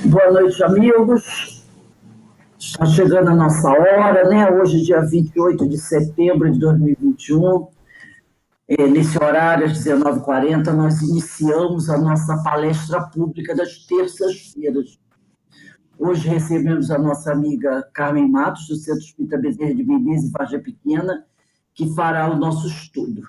Boa noite, amigos. Está chegando a nossa hora, né? Hoje, dia 28 de setembro de 2021. Nesse horário, às 19h40, nós iniciamos a nossa palestra pública das terças-feiras. Hoje recebemos a nossa amiga Carmen Matos, do Centro Espírita Bezerra de Menezes, em Vargem Pequena, que fará o nosso estudo.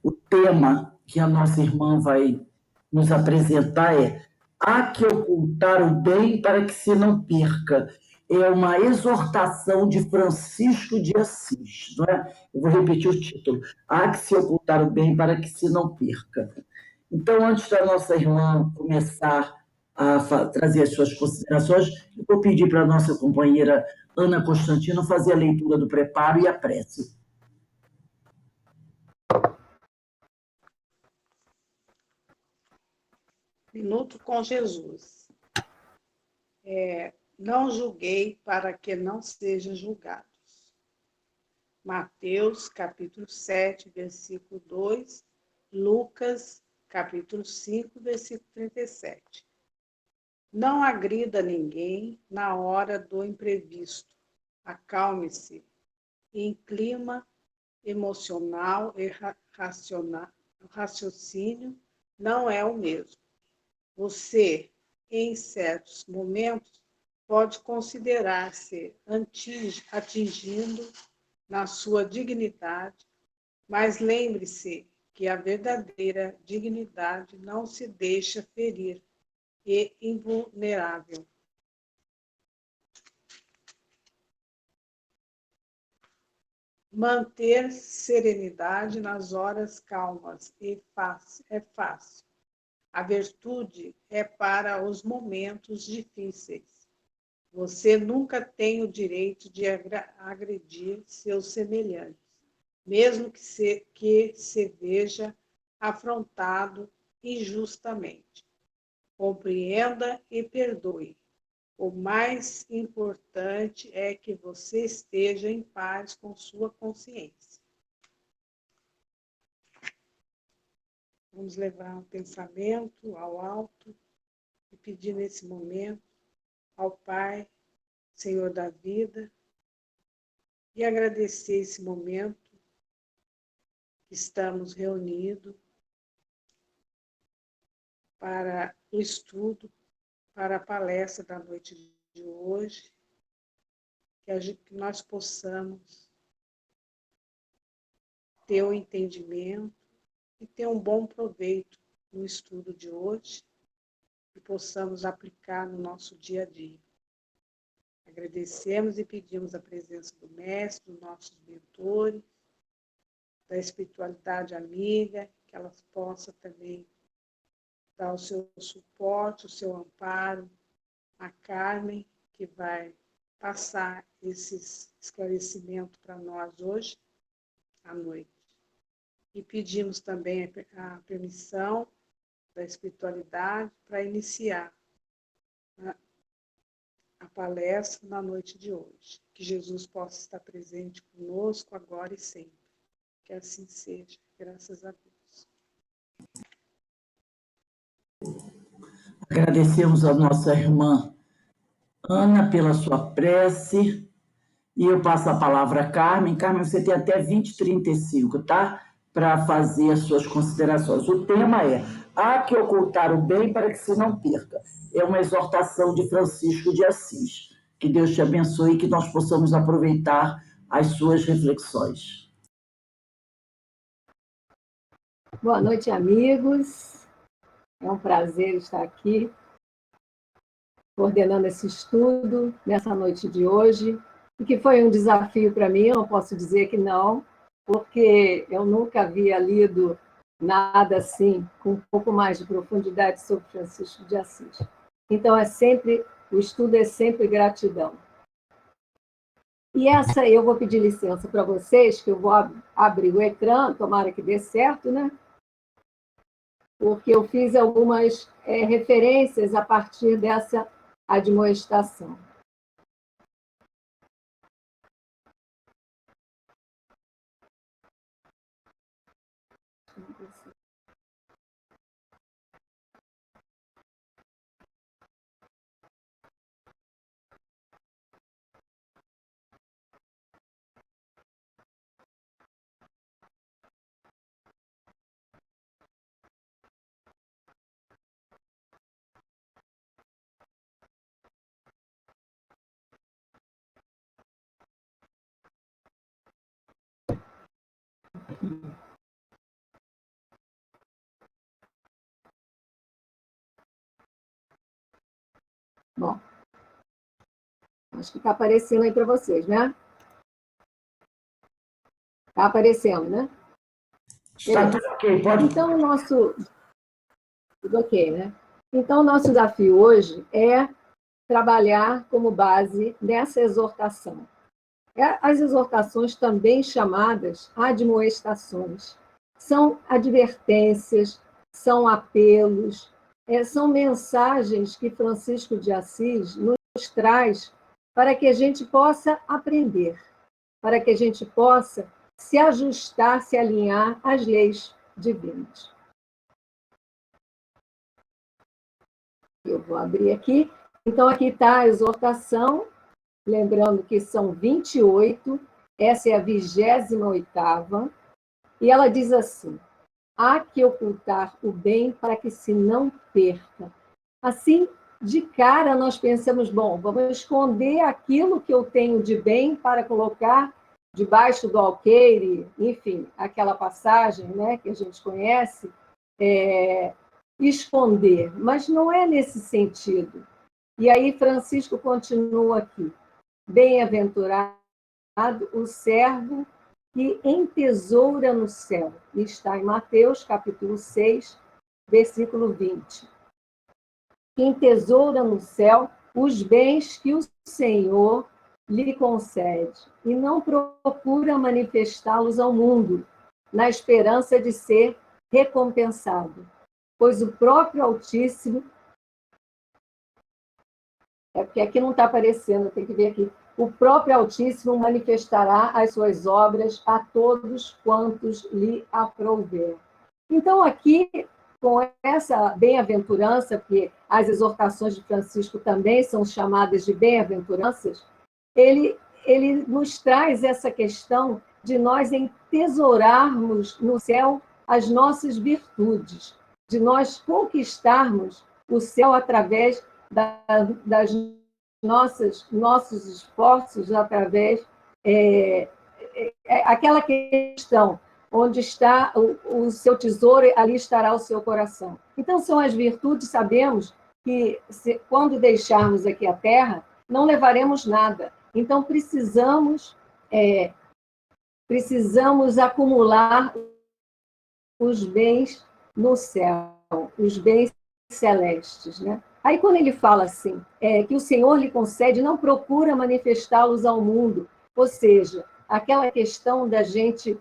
O tema que a nossa irmã vai nos apresentar é: há que ocultar o bem para que se não perca. É uma exortação de Francisco de Assis, não é? Eu vou repetir o título: há que se ocultar o bem para que se não perca. Então, antes da nossa irmã começar a trazer as suas considerações, eu vou pedir para a nossa companheira Ana Constantino fazer a leitura do preparo e a prece. Minuto com Jesus. Não julguei para que não sejam julgados. Mateus, capítulo 7, versículo 2. Lucas, capítulo 5, versículo 37. Não agrida ninguém na hora do imprevisto. Acalme-se. Em clima emocional e racional, o raciocínio não é o mesmo. Você, em certos momentos, pode considerar-se atingindo na sua dignidade, mas lembre-se que a verdadeira dignidade não se deixa ferir e invulnerável. Manter serenidade nas horas calmas é fácil. A virtude é para os momentos difíceis. Você nunca tem o direito de agredir seus semelhantes, mesmo que se veja afrontado injustamente. Compreenda e perdoe. O mais importante é que você esteja em paz com sua consciência. Vamos levar o pensamento ao alto e pedir nesse momento ao Pai, Senhor da vida, e agradecer esse momento que estamos reunidos para o estudo, para a palestra da noite de hoje, que nós possamos ter o entendimento e ter um bom proveito no estudo de hoje e possamos aplicar no nosso dia a dia. Agradecemos e pedimos a presença do Mestre, dos nossos mentores, da espiritualidade amiga, que elas possam também dar o seu suporte, o seu amparo, a Carmen, que vai passar esses esclarecimentos para nós hoje à noite. E pedimos também a permissão da espiritualidade para iniciar a palestra na noite de hoje. Que Jesus possa estar presente conosco agora e sempre. Que assim seja, graças a Deus. Agradecemos a nossa irmã Ana pela sua prece. E eu passo a palavra a Carmen. Carmen, você tem até 20h35, tá? Para fazer as suas considerações. O tema é: há que ocultar o bem para que se não perca. É uma exortação de Francisco de Assis. Que Deus te abençoe e que nós possamos aproveitar as suas reflexões. Boa noite, amigos. É um prazer estar aqui, coordenando esse estudo nessa noite de hoje, e que foi um desafio para mim. Eu não posso dizer que não, porque eu nunca havia lido nada assim, com um pouco mais de profundidade sobre Francisco de Assis. Então, o estudo é sempre gratidão. E eu vou pedir licença para vocês, que eu vou abrir o ecrã, tomara que dê certo, né? Porque eu fiz algumas referências a partir dessa admoestação. Bom, acho que está aparecendo aí para vocês, né? Está aparecendo, né? Está tudo ok, pode. Então, tudo ok, né? Então, o nosso desafio hoje é trabalhar como base nessa exortação. As exortações, também chamadas admoestações, são advertências, são apelos, são mensagens que Francisco de Assis nos traz para que a gente possa aprender, para que a gente possa se ajustar, se alinhar às leis divinas. Eu vou abrir aqui. Então, aqui está a exortação, lembrando que são 28, essa é a 28ª, e ela diz assim: há que ocultar o bem para que se não perca. Assim, de cara, nós pensamos, bom, vamos esconder aquilo que eu tenho de bem para colocar debaixo do alqueire, enfim, aquela passagem, né, que a gente conhece, esconder, mas não é nesse sentido. E aí Francisco continua aqui: bem-aventurado o servo que entesoura no céu. E está em Mateus, capítulo 6, versículo 20. Que entesoura no céu os bens que o Senhor lhe concede e não procura manifestá-los ao mundo, na esperança de ser recompensado. Pois o próprio Altíssimo... É porque aqui não está aparecendo, tem que ver aqui. O próprio Altíssimo manifestará as suas obras a todos quantos lhe aprouver. Então, aqui, com essa bem-aventurança, porque as exortações de Francisco também são chamadas de bem-aventuranças, ele nos traz essa questão de nós entesourarmos no céu as nossas virtudes, de nós conquistarmos o céu através das nossos esforços, através aquela questão onde está o seu tesouro, ali estará o seu coração. Então, são as virtudes, sabemos que quando deixarmos aqui a terra, não levaremos nada. Então, precisamos acumular os bens no céu, os bens celestes, né? Aí, quando ele fala assim, que o Senhor lhe concede, não procura manifestá-los ao mundo, ou seja, aquela questão da gente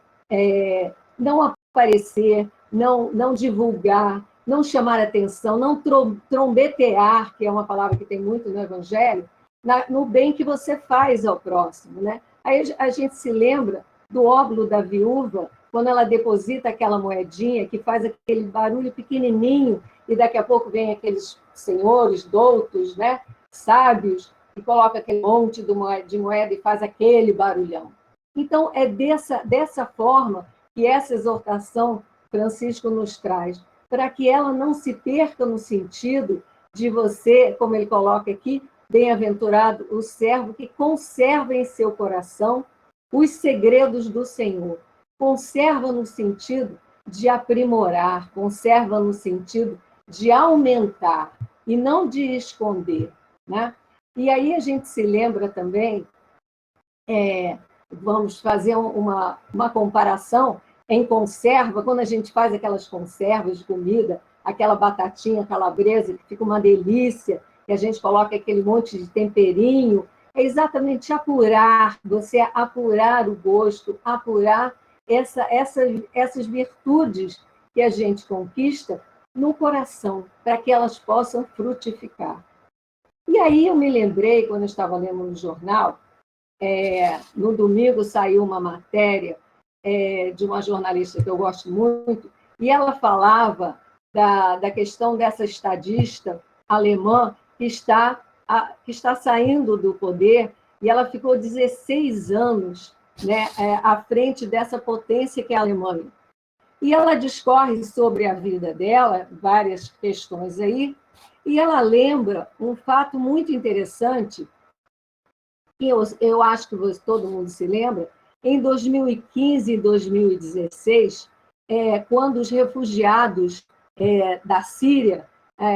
não aparecer, não divulgar, não chamar atenção, não trombetear, que é uma palavra que tem muito no Evangelho, no bem que você faz ao próximo, né? Aí a gente se lembra do óbolo da viúva, quando ela deposita aquela moedinha que faz aquele barulho pequenininho e daqui a pouco vem aqueles senhores doutos, né, sábios, e coloca aquele monte de moeda e faz aquele barulhão. Então, é dessa forma que essa exortação Francisco nos traz, para que ela não se perca no sentido de você, como ele coloca aqui, bem-aventurado o servo que conserva em seu coração os segredos do Senhor. Conserva no sentido de aprimorar, conserva no sentido de aumentar e não de esconder, né? E aí a gente se lembra também, vamos fazer uma comparação em conserva, quando a gente faz aquelas conservas de comida, aquela batatinha calabresa, que fica uma delícia, que a gente coloca aquele monte de temperinho, é exatamente apurar, você apurar o gosto, apurar essas virtudes que a gente conquista no coração, para que elas possam frutificar. E aí eu me lembrei, quando eu estava lendo no jornal, no domingo saiu uma matéria de uma jornalista que eu gosto muito, e ela falava da questão dessa estadista alemã que está saindo do poder, e ela ficou 16 anos, né, à frente dessa potência que é a Alemanha. E ela discorre sobre a vida dela, várias questões aí, e ela lembra um fato muito interessante, que eu acho que todo mundo se lembra, em 2015 e 2016, quando os refugiados da Síria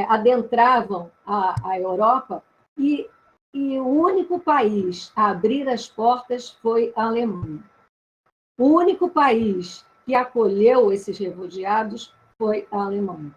adentravam a Europa, E, e o único país a abrir as portas foi a Alemanha. O único país que acolheu esses refugiados foi a Alemanha.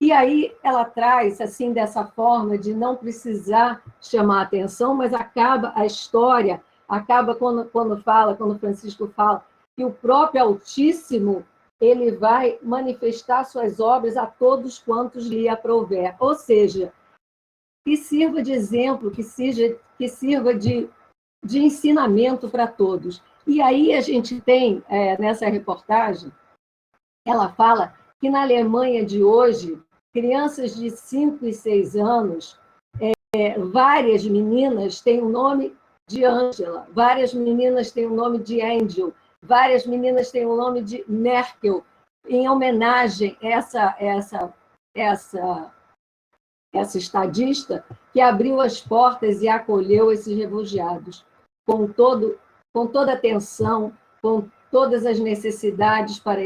E aí ela traz, assim, dessa forma de não precisar chamar atenção, mas acaba a história, acaba quando Francisco fala que o próprio Altíssimo ele vai manifestar suas obras a todos quantos lhe aprouver. Ou seja, que sirva de exemplo, que sirva de ensinamento para todos. E aí a gente tem, nessa reportagem, ela fala que na Alemanha de hoje, crianças de 5 e 6 anos, várias meninas têm o nome de Angela, várias meninas têm o nome de Angel, várias meninas têm o nome de Merkel, em homenagem a essa estadista que abriu as portas e acolheu esses refugiados com toda a atenção, com todas as necessidades para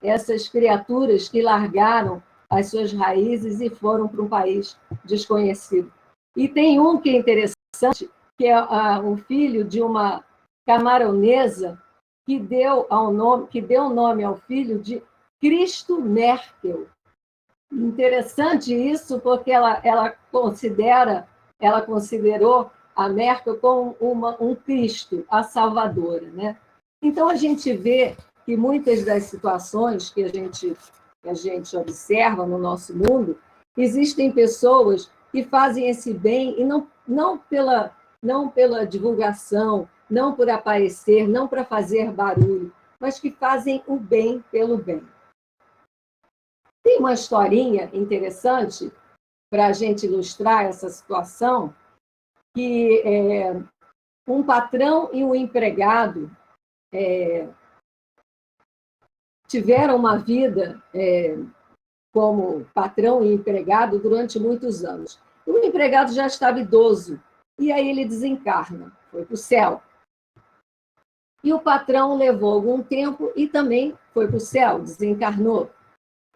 essas criaturas que largaram as suas raízes e foram para um país desconhecido. E tem um que é interessante, que é um filho de uma camaronesa que deu o nome ao filho de Cristo Merkel. Interessante isso, porque ela considerou a Merkel como um Cristo, a Salvadora, né? Então a gente vê que muitas das situações que a gente observa no nosso mundo, existem pessoas que fazem esse bem e não pela divulgação, não por aparecer, não para fazer barulho, mas que fazem o bem pelo bem. Tem uma historinha interessante para a gente ilustrar essa situação, que um patrão e um empregado tiveram uma vida como patrão e empregado durante muitos anos. O empregado já estava idoso, e aí ele desencarna, foi para o céu. E o patrão levou algum tempo e também foi para o céu, desencarnou.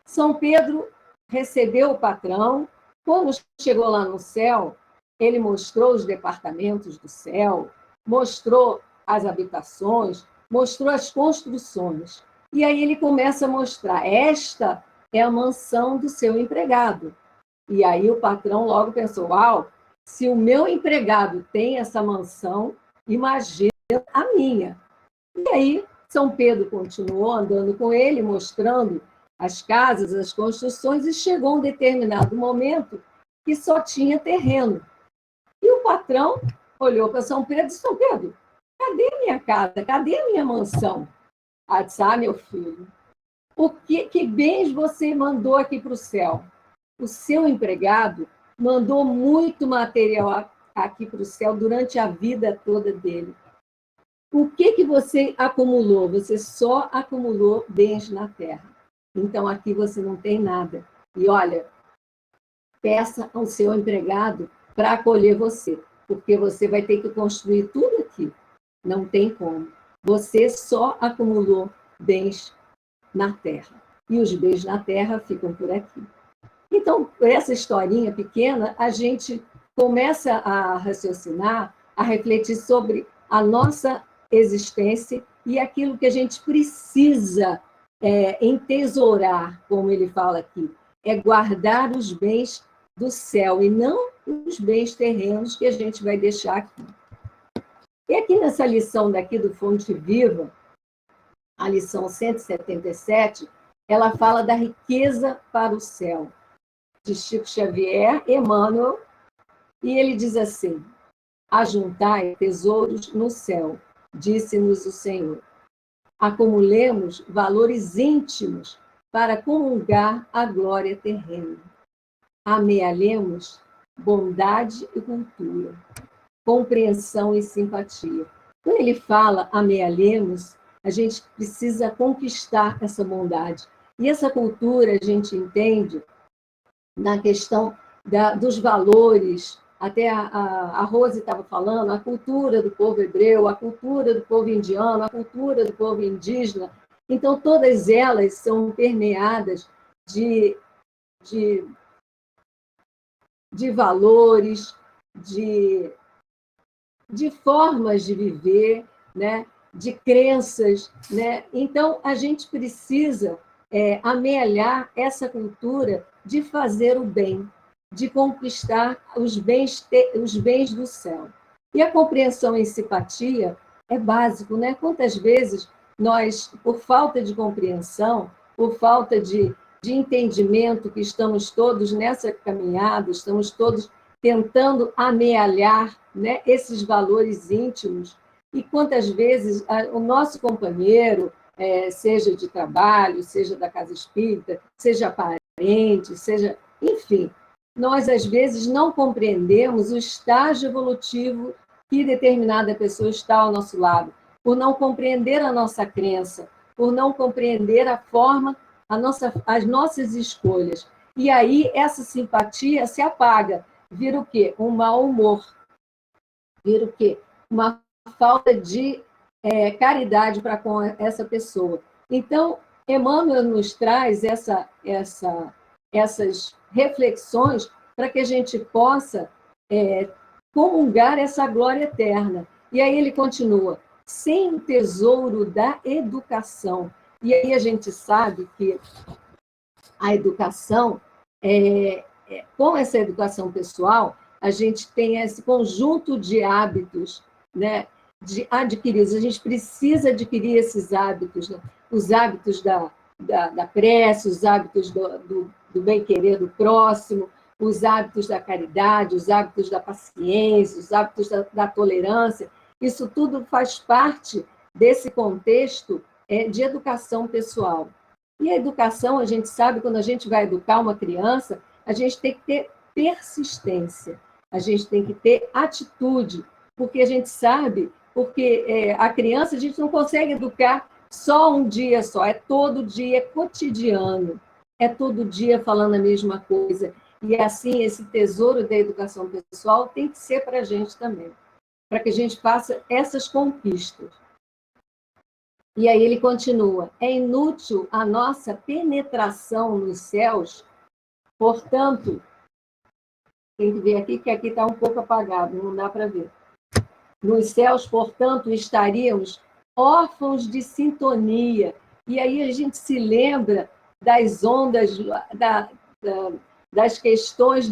São Pedro recebeu o patrão. Quando chegou lá no céu, ele mostrou os departamentos do céu, mostrou as habitações, mostrou as construções. E aí ele começa a mostrar, esta é a mansão do seu empregado. E aí o patrão logo pensou, uau, se o meu empregado tem essa mansão, imagina a minha. E aí São Pedro continuou andando com ele, mostrando as casas, as construções, e chegou um determinado momento que só tinha terreno. E o patrão olhou para São Pedro e disse, São Pedro, cadê a minha casa? Cadê a minha mansão? Ah, disse, meu filho, que bens você mandou aqui para o céu? O seu empregado mandou muito material aqui para o céu durante a vida toda dele. O que você acumulou? Você só acumulou bens na terra. Então, aqui você não tem nada. E, olha, peça ao seu empregado para acolher você, porque você vai ter que construir tudo aqui. Não tem como. Você só acumulou bens na terra. E os bens na terra ficam por aqui. Então, por essa historinha pequena, a gente começa a raciocinar, a refletir sobre a nossa existência e aquilo que a gente precisa entesourar, como ele fala aqui, é guardar os bens do céu e não os bens terrenos que a gente vai deixar aqui. E aqui nessa lição daqui do Fonte Viva, a lição 177, ela fala da riqueza para o céu, de Chico Xavier, Emmanuel, e ele diz assim, ajuntai tesouros no céu, disse-nos o Senhor. Acumulemos valores íntimos para comungar a glória terrena. Amealhemos bondade e cultura, compreensão e simpatia. Quando ele fala amealhemos, a gente precisa conquistar essa bondade. E essa cultura a gente entende na questão dos valores, até a Rose estava falando, a cultura do povo hebreu, a cultura do povo indiano, a cultura do povo indígena. Então, todas elas são permeadas de valores, de formas de viver, né? De crenças, né? Então, a gente precisa amealhar essa cultura de fazer o bem, de conquistar os bens do céu. E a compreensão e simpatia é básico, né? Quantas vezes nós, por falta de compreensão, por falta de entendimento, que estamos todos nessa caminhada, estamos todos tentando amealhar, né, esses valores íntimos, e quantas vezes o nosso companheiro, seja de trabalho, seja da casa espírita, seja parente, seja... Enfim, nós, às vezes, não compreendemos o estágio evolutivo que determinada pessoa está ao nosso lado, por não compreender a nossa crença, por não compreender a forma, as nossas escolhas. E aí, essa simpatia se apaga. Vira o quê? Um mau humor. Vira o quê? Uma falta de caridade para com essa pessoa. Então, Emmanuel nos traz essas reflexões para que a gente possa comungar essa glória eterna. E aí ele continua, sem o tesouro da educação. E aí a gente sabe que a educação, com essa educação pessoal, a gente tem esse conjunto de hábitos, né, adquiridos. A gente precisa adquirir esses hábitos, né? Os hábitos da prece, os hábitos do bem-querer do próximo, os hábitos da caridade, os hábitos da paciência, os hábitos da tolerância. Isso tudo faz parte desse contexto de educação pessoal. E a educação, a gente sabe, quando a gente vai educar uma criança, a gente tem que ter persistência, a gente tem que ter atitude, porque a gente sabe, porque a criança a gente não consegue educar só um dia só, é todo dia, é cotidiano, é todo dia falando a mesma coisa. E assim, esse tesouro da educação pessoal tem que ser para a gente também, para que a gente faça essas conquistas. E aí ele continua, é inútil a nossa penetração nos céus, portanto, tem que ver aqui, que aqui está um pouco apagado, não dá para ver. Nos céus, portanto, estaríamos órfãos de sintonia. E aí a gente se lembra das ondas, das questões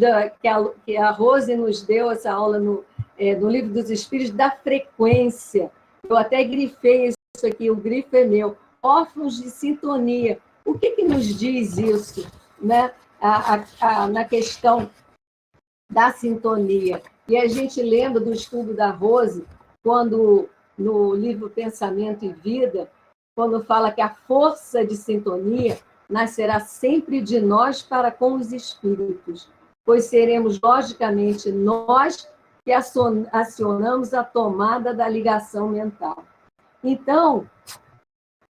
que a Rose nos deu, essa aula no Livro dos Espíritos, da frequência. Eu até grifei isso aqui, o grifo é meu. Órfãos de sintonia. O que nos diz isso, né? Na questão da sintonia? E a gente lembra do estudo da Rose, quando, no livro Pensamento e Vida, quando fala que a força de sintonia nascerá sempre de nós para com os espíritos, pois seremos, logicamente, nós que acionamos a tomada da ligação mental. Então,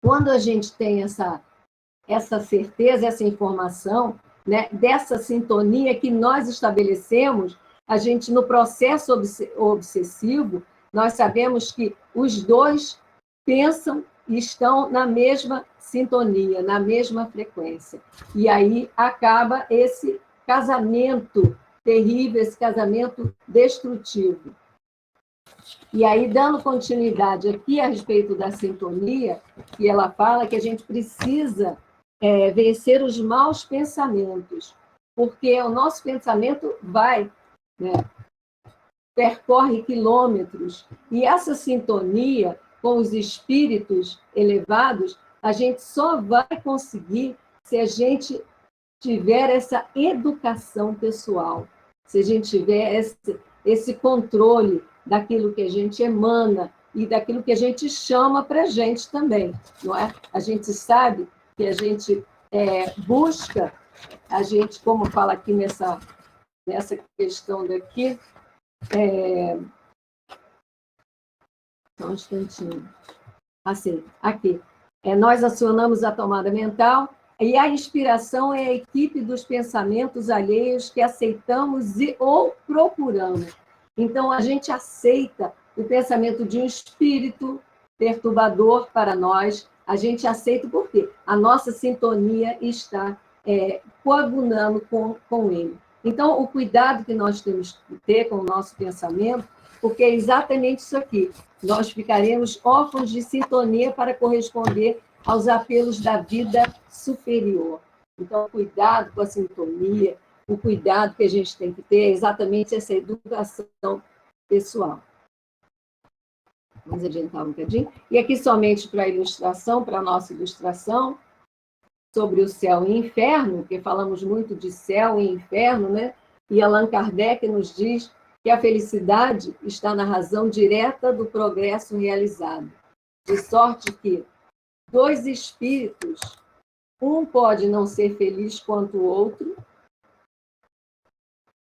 quando a gente tem essa certeza, essa informação, né, dessa sintonia que nós estabelecemos, a gente, no processo obsessivo, nós sabemos que os dois pensam e estão na mesma sintonia, na mesma frequência. E aí acaba esse casamento terrível, esse casamento destrutivo. E aí, dando continuidade aqui a respeito da sintonia, que ela fala que a gente precisa vencer os maus pensamentos, porque o nosso pensamento vai, né, percorre quilômetros, e essa sintonia com os espíritos elevados, a gente só vai conseguir se a gente tiver essa educação pessoal, se a gente tiver esse controle daquilo que a gente emana e daquilo que a gente chama para a gente também, não é? A gente sabe que a gente busca, a gente, como fala aqui nessa questão daqui, só um instantinho. Assim, aqui. Nós acionamos a tomada mental e a inspiração é a equipe dos pensamentos alheios que aceitamos ou procuramos. Então, a gente aceita o pensamento de um espírito perturbador para nós, a gente aceita porque a nossa sintonia está coagulando com ele. Então, o cuidado que nós temos que ter com o nosso pensamento, porque é exatamente isso aqui. Nós ficaremos órfãos de sintonia para corresponder aos apelos da vida superior. Então, cuidado com a sintonia, o cuidado que a gente tem que ter é exatamente essa educação pessoal. Vamos adiantar um bocadinho. E aqui somente para a ilustração, para a nossa ilustração, sobre o céu e inferno, porque falamos muito de céu e inferno, né? E Allan Kardec nos diz que a felicidade está na razão direta do progresso realizado. De sorte que dois espíritos, um pode não ser feliz quanto o outro,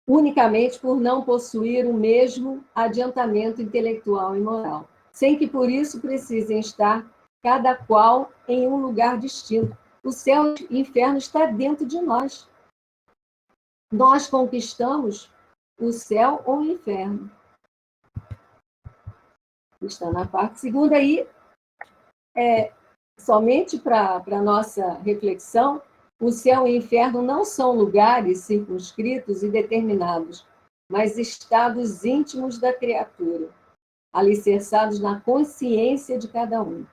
unicamente por não possuir o mesmo adiantamento intelectual e moral, sem que por isso precisem estar cada qual em um lugar distinto. O céu e o inferno está dentro de nós. Nós conquistamos o céu ou o inferno. Está na parte segunda aí, somente para a nossa reflexão, o céu e o inferno não são lugares circunscritos e determinados, mas estados íntimos da criatura, alicerçados na consciência de cada um.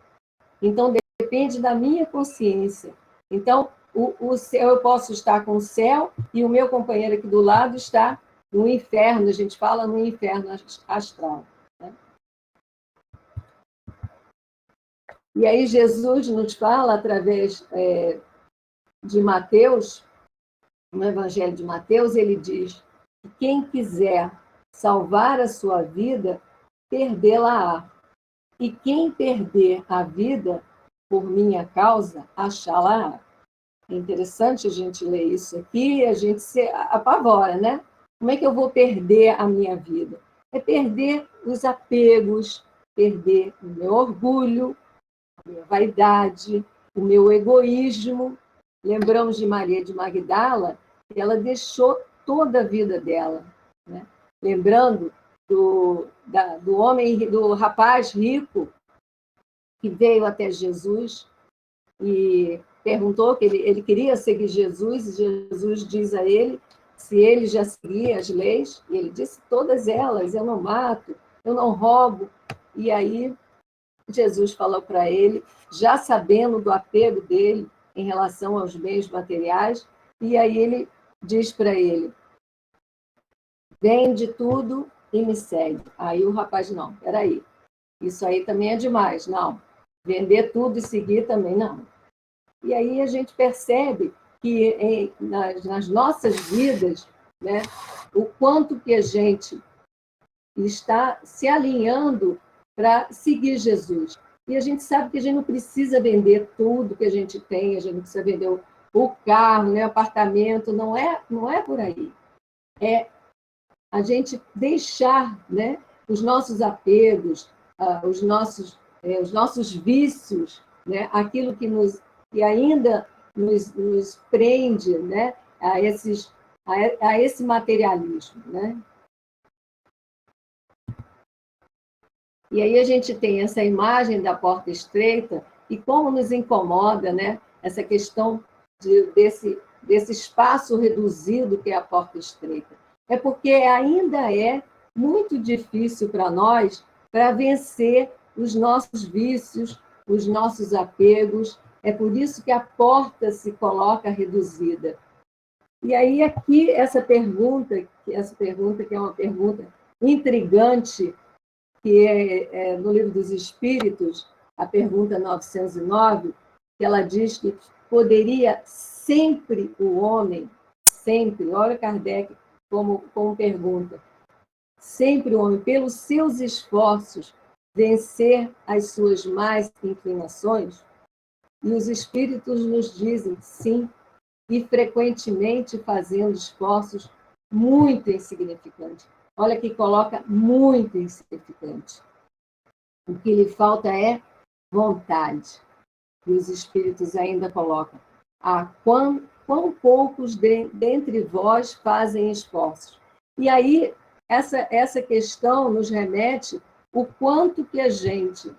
Então, depende da minha consciência. Então, o céu, eu posso estar com o céu e o meu companheiro aqui do lado está no inferno, a gente fala no inferno astral. Né? E aí Jesus nos fala, através de Mateus, no Evangelho de Mateus, ele diz que quem quiser salvar a sua vida, perdê-la-á. E quem perder a vida por minha causa, achá-la-á. É interessante a gente ler isso aqui e a gente se apavora, né? Como é que eu vou perder a minha vida? É perder os apegos, perder o meu orgulho, a minha vaidade, o meu egoísmo. Lembramos de Maria de Magdala, que ela deixou toda a vida dela, né? Lembrando do homem, do rapaz rico que veio até Jesus e perguntou que ele queria seguir Jesus, e Jesus diz a ele se ele já seguia as leis, e ele disse todas elas, eu não mato, eu não roubo. E aí Jesus falou para ele, já sabendo do apego dele em relação aos bens materiais, e aí ele diz para ele, vende tudo e me segue. Aí o rapaz, não, peraí, isso aí também é demais, não. Vender tudo e seguir também não. E aí a gente percebe que nas nossas vidas, né, o quanto que a gente está se alinhando para seguir Jesus. E a gente sabe que a gente não precisa vender tudo que a gente tem, a gente não precisa vender o carro, né, o apartamento, não é por aí. É a gente deixar, né, os nossos apegos, os nossos vícios, né, aquilo que ainda nos prende, né, a esse materialismo, né? E aí a gente tem essa imagem da porta estreita e como nos incomoda, né, essa questão desse espaço reduzido que é a porta estreita. É porque ainda é muito difícil para nós para vencer os nossos vícios, os nossos apegos. É por isso que a porta se coloca reduzida. E aí aqui essa pergunta que é uma pergunta intrigante, que é no Livro dos Espíritos, a pergunta 909, que ela diz que poderia sempre o homem, sempre, olha Kardec como pergunta, sempre o homem, pelos seus esforços, vencer as suas más inclinações? E os Espíritos nos dizem sim, e frequentemente fazendo esforços muito insignificantes. Olha que coloca muito insignificante. O que lhe falta é vontade. E os Espíritos ainda colocam, quão poucos dentre vós fazem esforços. E aí, essa questão nos remete o quanto que a gente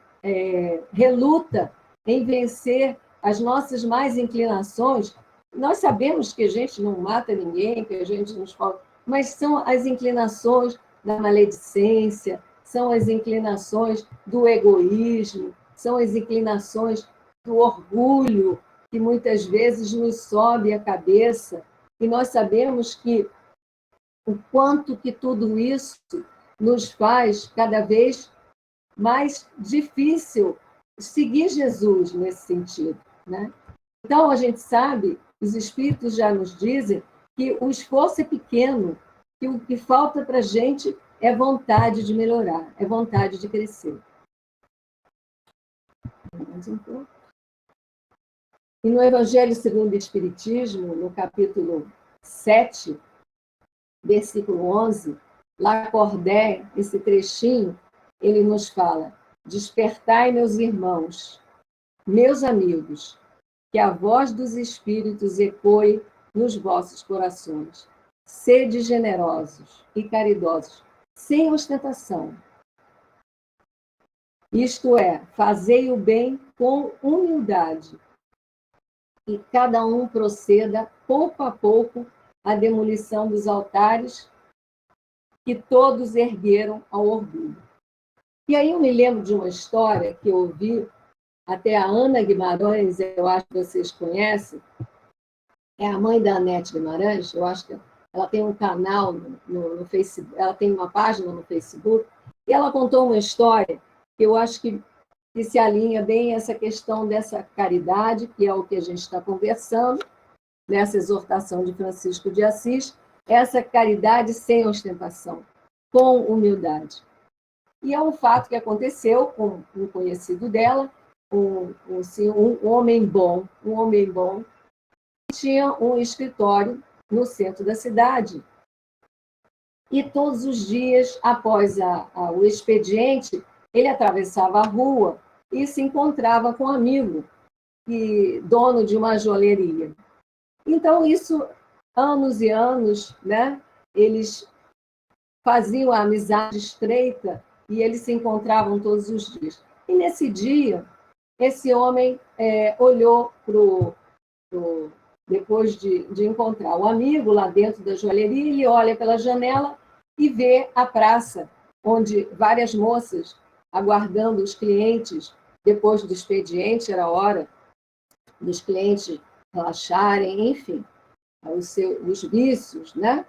reluta em vencer as nossas más inclinações, nós sabemos que a gente não mata ninguém, que a gente não escolhe, mas são as inclinações da maledicência, são as inclinações do egoísmo, são as inclinações do orgulho, que muitas vezes nos sobe a cabeça, e nós sabemos que o quanto que tudo isso nos faz cada vez mais difícil seguir Jesus nesse sentido, né? Então, a gente sabe, os espíritos já nos dizem que o esforço é pequeno, que o que falta para a gente é vontade de melhorar, é vontade de crescer. E no Evangelho segundo o Espiritismo, no capítulo 7, versículo 11, lá Kardec, esse trechinho, ele nos fala: despertai, meus irmãos, meus amigos, que a voz dos Espíritos ecoe nos vossos corações. Sede generosos e caridosos, sem ostentação. Isto é, fazei o bem com humildade, e cada um proceda pouco a pouco à demolição dos altares que todos ergueram ao orgulho. E aí eu me lembro de uma história que eu ouvi, até a Ana Guimarães, eu acho que vocês conhecem, é a mãe da Anete Guimarães, eu acho que ela tem um canal no Facebook, ela tem uma página no Facebook, e ela contou uma história que eu acho que se alinha bem essa questão dessa caridade, que é o que a gente está conversando, nessa exortação de Francisco de Assis, essa caridade sem ostentação, com humildade. E é um fato que aconteceu com um conhecido dela, um homem bom, que tinha um escritório no centro da cidade. E todos os dias, após o expediente, ele atravessava a rua e se encontrava com um amigo, dono de uma joalheria. Então, isso, anos e anos, né? Eles faziam a amizade estreita e eles se encontravam todos os dias. E nesse dia, esse homem olhou depois de encontrar o amigo lá dentro da joalheria, ele olha pela janela e vê a praça, onde várias moças aguardando os clientes, depois do expediente, era a hora dos clientes relaxarem, enfim, os vícios, né?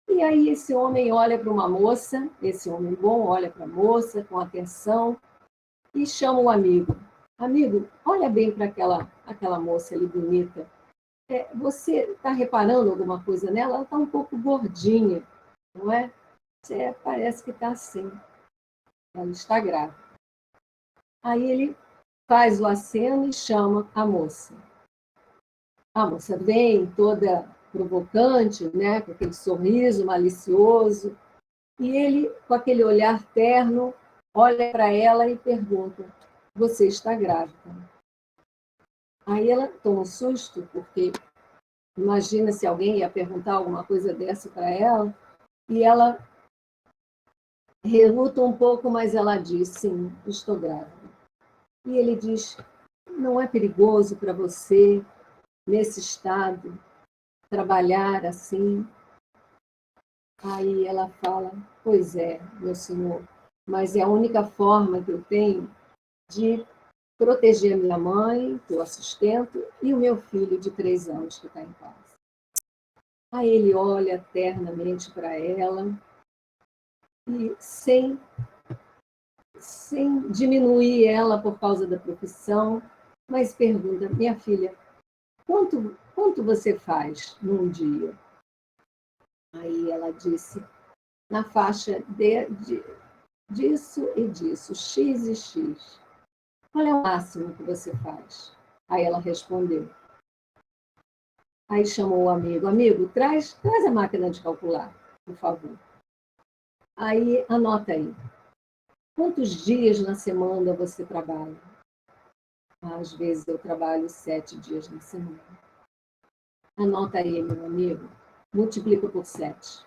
E aí esse homem olha para uma moça, esse homem bom olha para a moça com atenção e chama o amigo. Amigo, olha bem para aquela moça ali bonita. Você está reparando alguma coisa nela? Ela está um pouco gordinha, não é? Parece que está assim. Ela está grávida. Aí ele faz o aceno e chama a moça. A moça vem toda provocante, né? Com aquele sorriso malicioso. E ele, com aquele olhar terno, olha para ela e pergunta: você está grávida? Aí ela toma um susto, porque imagina se alguém ia perguntar alguma coisa dessa para ela, e ela reluta um pouco, mas ela diz: sim, estou grávida. E ele diz: não é perigoso para você, nesse estado, trabalhar assim? Aí ela fala: pois é, meu senhor, mas é a única forma que eu tenho de proteger a minha mãe, que eu a sustento, e o meu filho de 3 anos que está em casa. Aí ele olha ternamente para ela e, sem diminuir ela por causa da profissão, mas pergunta: minha filha, quanto você faz num dia? Aí ela disse: na faixa disso e disso, X e X. Qual é o máximo que você faz? Aí ela respondeu. Aí chamou o amigo: amigo, traz a máquina de calcular, por favor. Aí anota aí. Quantos dias na semana você trabalha? Às vezes eu trabalho 7 dias na semana. Anota aí, meu amigo. Multiplica por 7.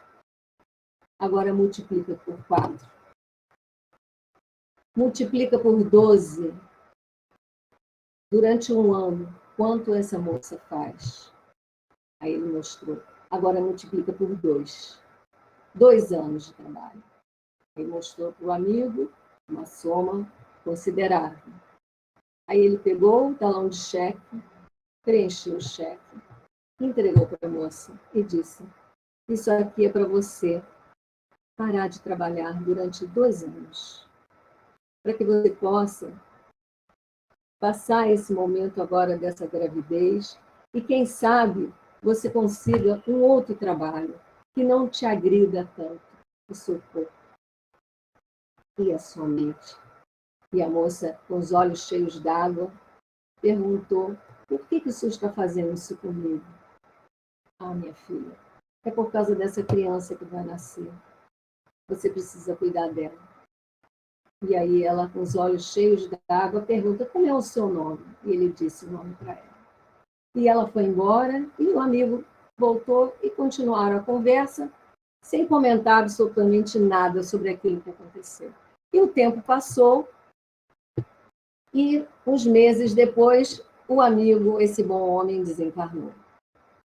Agora multiplica por 4. Multiplica por 12. Durante um ano, quanto essa moça faz? Aí ele mostrou. Agora multiplica por 2. 2 anos de trabalho. Ele mostrou para o amigo uma soma considerável. Aí ele pegou o talão de cheque, preencheu o cheque, entregou para a moça e disse: isso aqui é para você parar de trabalhar durante 2 anos, para que você possa passar esse momento agora dessa gravidez e, quem sabe, você consiga um outro trabalho que não te agrida tanto o seu corpo e a sua mente. E a moça, com os olhos cheios d'água, perguntou: por que o senhor está fazendo isso comigo? Ah, minha filha, é por causa dessa criança que vai nascer. Você precisa cuidar dela. E aí ela, com os olhos cheios d'água, pergunta: como é o seu nome? E ele disse o nome para ela. E ela foi embora, e o amigo voltou e continuaram a conversa, sem comentar absolutamente nada sobre aquilo que aconteceu. E o tempo passou, e uns meses depois, o amigo, esse bom homem, desencarnou.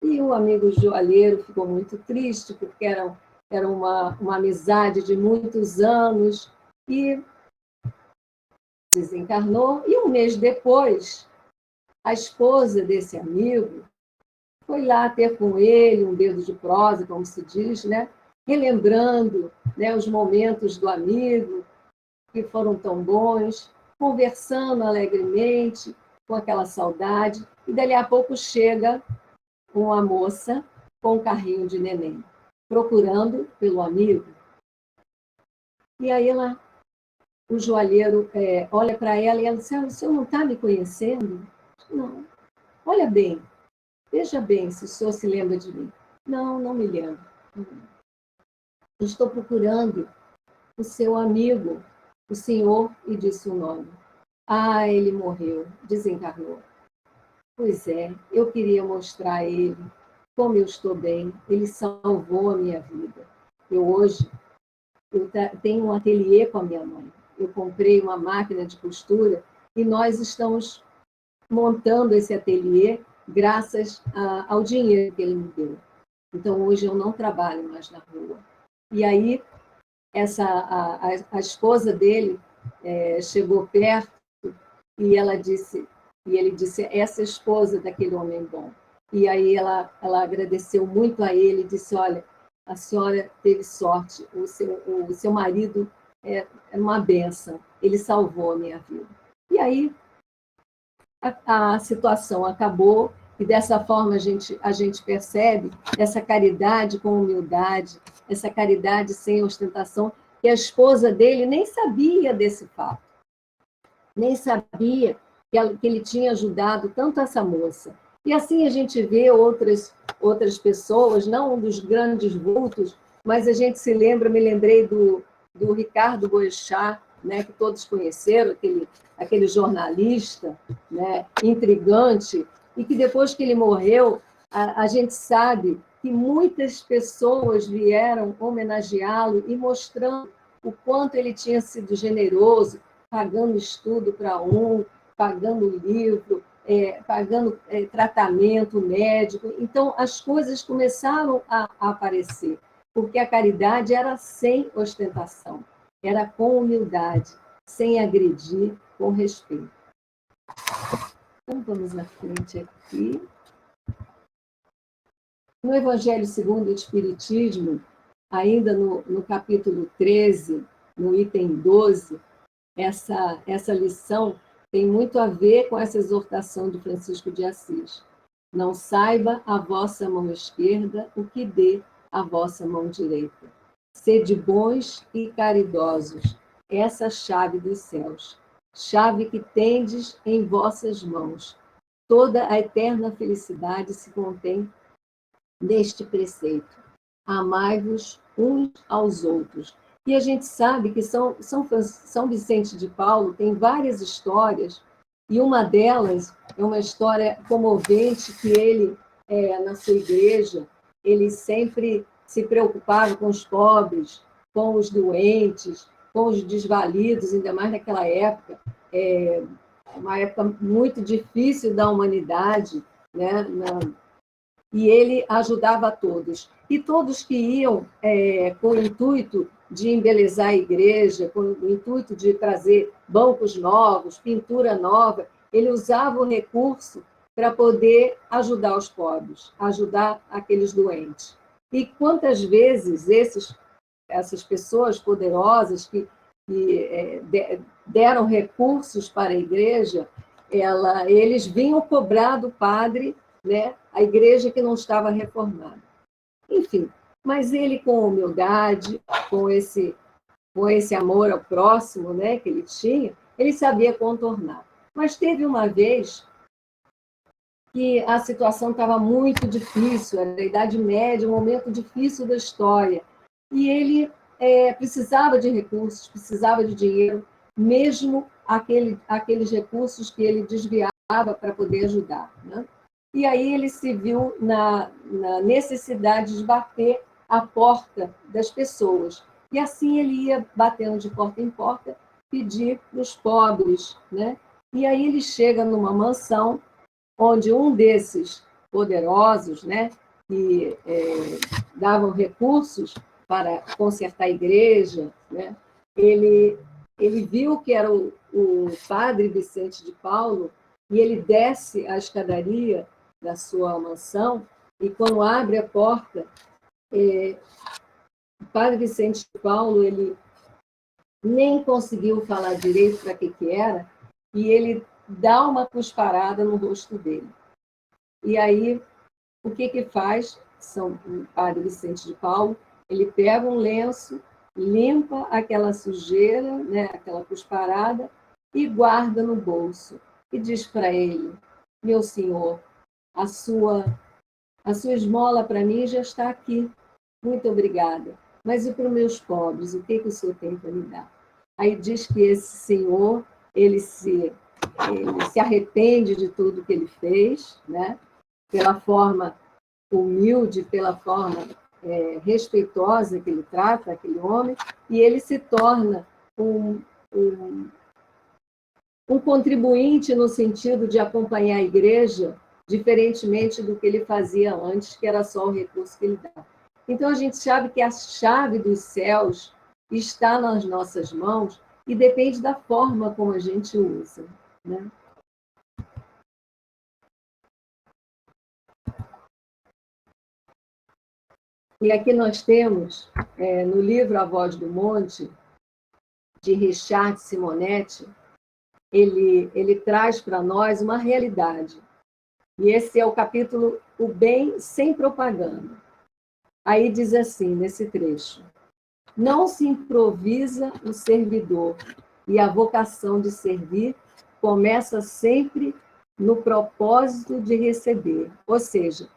E o amigo joalheiro ficou muito triste, porque era uma amizade de muitos anos, e desencarnou. E um mês depois, a esposa desse amigo foi lá ter com ele um dedo de prosa, como se diz, né? Relembrando, né, os momentos do amigo, que foram tão bons, conversando alegremente, com aquela saudade, e dali a pouco chega uma moça com um carrinho de neném, procurando pelo amigo. E aí o joalheiro olha para ela e ela diz: o senhor não está me conhecendo? Não. Olha bem, veja bem se o senhor se lembra de mim. Não, não me lembro. Estou procurando o seu amigo, o senhor, e disse o nome. Ah, ele morreu, desencarnou. Pois é, eu queria mostrar a ele como eu estou bem, ele salvou a minha vida. Hoje tenho um ateliê com a minha mãe. Eu comprei uma máquina de costura e nós estamos montando esse ateliê graças ao dinheiro que ele me deu. Então, hoje eu não trabalho mais na rua. E aí, a esposa dele chegou perto e ele disse: essa esposa daquele homem bom. E aí ela agradeceu muito a ele e disse: olha, a senhora teve sorte, o seu marido é uma bênção, ele salvou a minha vida. E aí a situação acabou, e dessa forma a gente percebe essa caridade com humildade, essa caridade sem ostentação, que a esposa dele nem sabia desse fato, nem sabia que ele tinha ajudado tanto essa moça. E assim a gente vê outras pessoas, não um dos grandes vultos, mas a gente me lembrei do Ricardo Boechat, né, que todos conheceram, aquele jornalista, né, intrigante, e que depois que ele morreu, a gente sabe que muitas pessoas vieram homenageá-lo e mostrando o quanto ele tinha sido generoso, pagando estudo para pagando livro, pagando tratamento médico. Então, as coisas começaram a aparecer, porque a caridade era sem ostentação, era com humildade, sem agredir, com respeito. Então, vamos à frente aqui. No Evangelho segundo o Espiritismo, ainda no capítulo 13, no item 12, essa lição tem muito a ver com essa exortação de Francisco de Assis. Não saiba a vossa mão esquerda o que dê a vossa mão direita. Sede bons e caridosos, essa a chave dos céus, chave que tendes em vossas mãos. Toda a eterna felicidade se contém neste preceito. Amai-vos uns aos outros. E a gente sabe que São Vicente de Paulo tem várias histórias, e uma delas é uma história comovente que ele, na sua igreja, ele sempre se preocupava com os pobres, com os doentes, com os desvalidos, ainda mais naquela época, uma época muito difícil da humanidade, né? e ele ajudava a todos. E todos que iam com o intuito de embelezar a igreja, com o intuito de trazer bancos novos, pintura nova, ele usava o recurso para poder ajudar os pobres, ajudar aqueles doentes. E quantas vezes essas pessoas poderosas que deram recursos para a igreja, eles vinham cobrar do padre, né, a igreja que não estava reformada. Enfim, mas ele, com humildade, com esse amor ao próximo, né, que ele tinha, ele sabia contornar. Mas teve uma vez que a situação estava muito difícil, era a Idade Média, um momento difícil da história, e ele precisava de recursos, precisava de dinheiro, mesmo aqueles recursos que ele desviava para poder ajudar, né? E aí ele se viu na necessidade de bater a porta das pessoas. E assim ele ia batendo de porta em porta, pedir para os pobres, né? E aí ele chega numa mansão onde um desses poderosos, né, que davam recursos para consertar a igreja, né, ele viu que era o padre Vicente de Paulo, e ele desce a escadaria da sua mansão, e quando abre a porta, o padre Vicente de Paulo, ele nem conseguiu falar direito para que era, e ele dá uma cusparada no rosto dele. E aí, o que faz? O padre Vicente de Paulo, ele pega um lenço, limpa aquela sujeira, né, aquela cusparada, e guarda no bolso. E diz para ele: meu senhor, a sua esmola para mim já está aqui. Muito obrigada. Mas e para os meus pobres? O que o senhor tem para me dar? Aí diz que esse senhor, ele se arrepende de tudo que ele fez, né? Pela forma humilde, pela forma respeitosa que ele trata aquele homem, e ele se torna um contribuinte no sentido de acompanhar a igreja, diferentemente do que ele fazia antes, que era só o recurso que ele dava. Então, a gente sabe que a chave dos céus está nas nossas mãos e depende da forma como a gente usa, né? E aqui nós temos, no livro A Voz do Monte, de Richard Simonetti, ele traz para nós uma realidade. E esse é o capítulo O Bem Sem Propaganda. Aí diz assim, nesse trecho: não se improvisa o servidor, e a vocação de servir começa sempre no propósito de receber. Ou seja,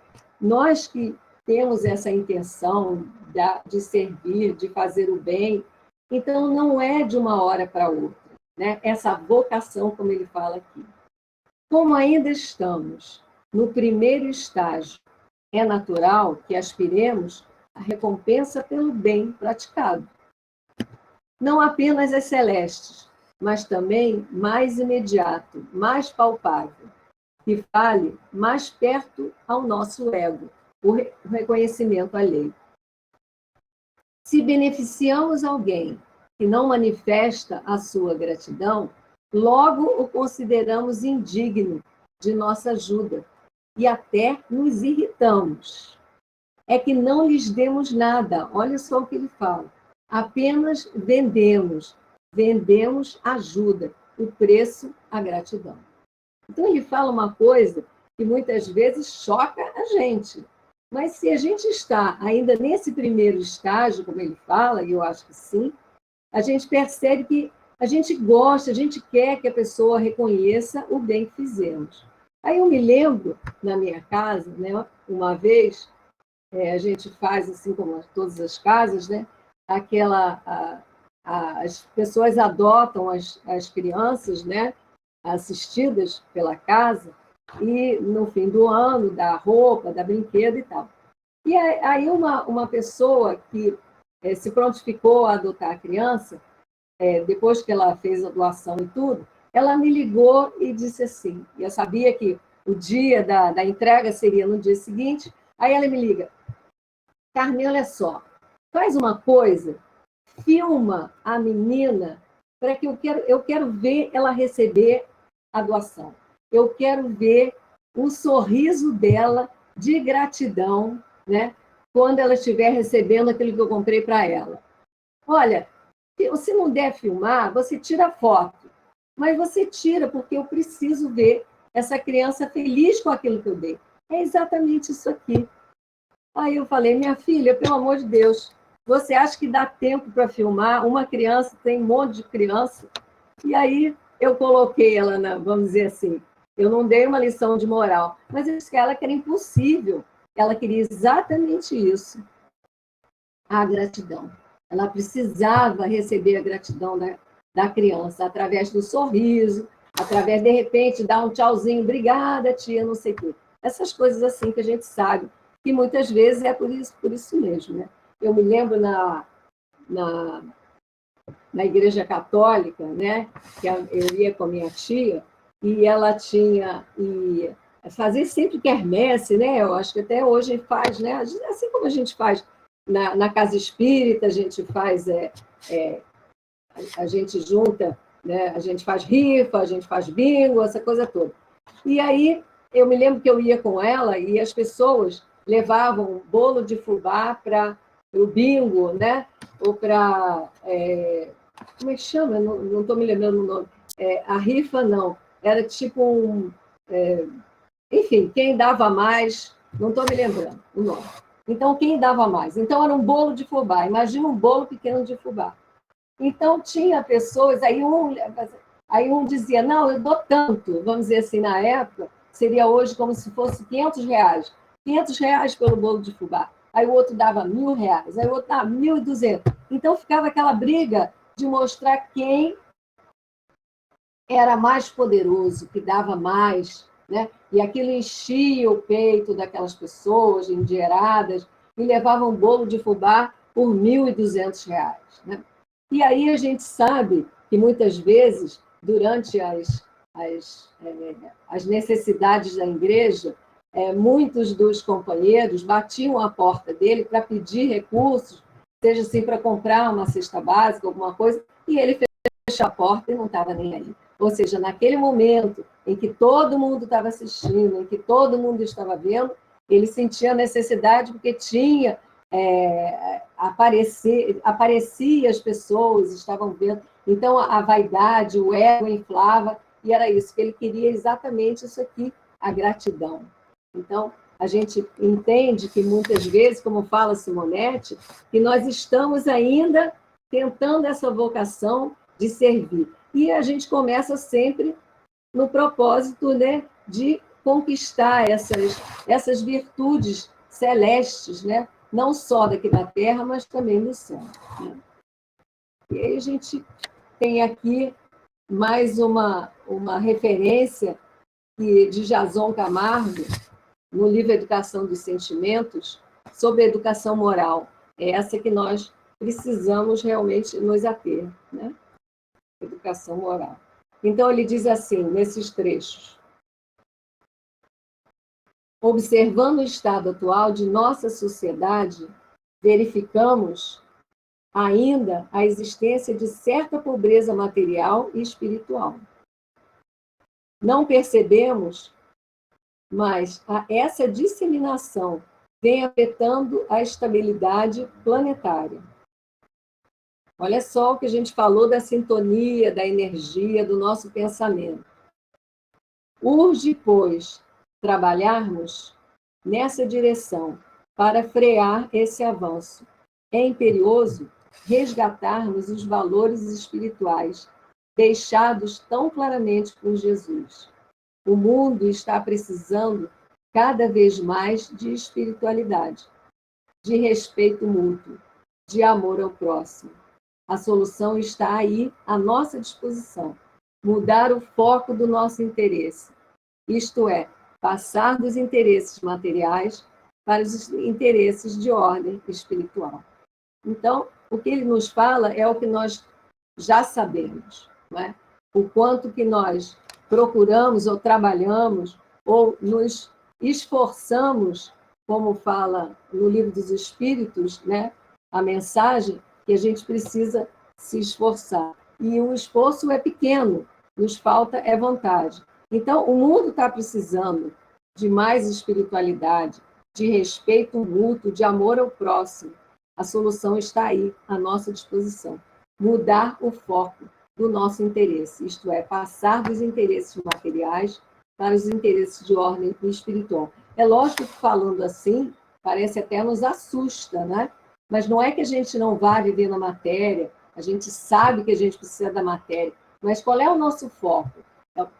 nós que temos essa intenção de servir, de fazer o bem, então não é de uma hora para outra, né? Essa vocação, como ele fala aqui. Como ainda estamos no primeiro estágio, é natural que aspiremos a recompensa pelo bem praticado. Não apenas as celestes, mas também mais imediato, mais palpável, que fale mais perto ao nosso ego, o reconhecimento alheio. Se beneficiamos alguém que não manifesta a sua gratidão, logo o consideramos indigno de nossa ajuda e até nos irritamos. É que não lhes demos nada, olha só o que ele fala, apenas vendemos ajuda, o preço, a gratidão. Então ele fala uma coisa que muitas vezes choca a gente, mas se a gente está ainda nesse primeiro estágio, como ele fala, e eu acho que sim, a gente percebe que a gente gosta, a gente quer que a pessoa reconheça o bem que fizemos. Aí eu me lembro, na minha casa, né, uma vez, a gente faz, assim como todas as casas, né, as pessoas adotam as crianças, né, assistidas pela casa, e no fim do ano dá roupa, dá brinquedo e tal. E aí uma pessoa que se prontificou a adotar a criança, depois que ela fez a doação e tudo, ela me ligou e disse assim, eu sabia que o dia da entrega seria no dia seguinte, Aí ela me liga, Carmen, olha só, faz uma coisa, filma a menina para que eu quero ver ela receber a doação. Eu quero ver o sorriso dela de gratidão, né? Quando ela estiver recebendo aquilo que eu comprei para ela. Olha, se não der filmar, você tira foto. Mas você tira, porque eu preciso ver essa criança feliz com aquilo que eu dei. É exatamente isso aqui. Aí eu falei, minha filha, pelo amor de Deus, você acha que dá tempo para filmar? Uma criança, tem um monte de criança. E aí eu coloquei ela, vamos dizer assim, eu não dei uma lição de moral, mas eu disse que ela que era impossível. Ela queria exatamente isso, a gratidão. Ela precisava receber a gratidão da criança, através do sorriso, através, de repente, dar um tchauzinho, obrigada, tia, não sei o quê. Essas coisas assim que a gente sabe, que muitas vezes é por isso mesmo. Né? Eu me lembro na Igreja Católica, né, que eu ia com a minha tia, e ela tinha... fazia sempre quermesse, né? Eu acho que até hoje faz, né? Assim como a gente faz na Casa Espírita, a gente faz... a gente junta, né? A gente faz rifa, a gente faz bingo, essa coisa toda. E aí, eu me lembro que eu ia com ela e as pessoas levavam um bolo de fubá para o bingo, né? Ou para... como é que chama? Não estou me lembrando o nome. A rifa, não. Era tipo enfim, quem dava mais, não estou me lembrando o nome. Então, quem dava mais? Então, era um bolo de fubá. Imagina um bolo pequeno de fubá. Então, tinha pessoas, aí um dizia, não, eu dou tanto, vamos dizer assim, na época, seria hoje como se fosse R$ 500. R$ 500 pelo bolo de fubá. Aí o outro dava R$ 1.000, aí o outro dava 1.200. Então, ficava aquela briga de mostrar quem era mais poderoso, que dava mais, né? E aquilo enchia o peito daquelas pessoas endinheiradas e levavam um bolo de fubá por R$ 1.200, né? E aí a gente sabe que muitas vezes, durante as necessidades da igreja, muitos dos companheiros batiam a porta dele para pedir recursos, seja assim para comprar uma cesta básica, alguma coisa, e ele fechou a porta e não estava nem aí. Ou seja, naquele momento em que todo mundo estava assistindo, em que todo mundo estava vendo, ele sentia a necessidade porque tinha... aparecia as pessoas, estavam vendo. Então, a vaidade, o ego inflava, e era isso, que ele queria exatamente isso aqui, a gratidão. Então, a gente entende que muitas vezes, como fala Simonete, que nós estamos ainda tentando essa vocação de servir. E a gente começa sempre no propósito, né, de conquistar essas virtudes celestes, né? Não só daqui da Terra, mas também do céu. Né? E aí a gente tem aqui mais uma referência de Jason Camargo, no livro Educação dos Sentimentos, sobre a educação moral. É essa que nós precisamos realmente nos ater, né? Educação moral. Então, ele diz assim, nesses trechos: observando o estado atual de nossa sociedade, verificamos ainda a existência de certa pobreza material e espiritual. Não percebemos, mas essa disseminação vem afetando a estabilidade planetária. Olha só o que a gente falou da sintonia, da energia, do nosso pensamento. Urge, pois, trabalharmos nessa direção para frear esse avanço. É imperioso resgatarmos os valores espirituais deixados tão claramente por Jesus. O mundo está precisando cada vez mais de espiritualidade, de respeito mútuo, de amor ao próximo. A solução está aí à nossa disposição. Mudar o foco do nosso interesse, isto é, passar dos interesses materiais para os interesses de ordem espiritual. Então, o que ele nos fala é o que nós já sabemos, não é? O quanto que nós procuramos ou trabalhamos ou nos esforçamos como fala no Livro dos Espíritos, né, a mensagem, que a gente precisa se esforçar. E o esforço é pequeno, nos falta é vontade. Então, o mundo está precisando de mais espiritualidade, de respeito mútuo, de amor ao próximo. A solução está aí, à nossa disposição. Mudar o foco do nosso interesse, isto é, passar dos interesses materiais para os interesses de ordem espiritual. É lógico que, falando assim, parece até nos assusta, né? Mas não é que a gente não vá viver na matéria, a gente sabe que a gente precisa da matéria, mas qual é o nosso foco?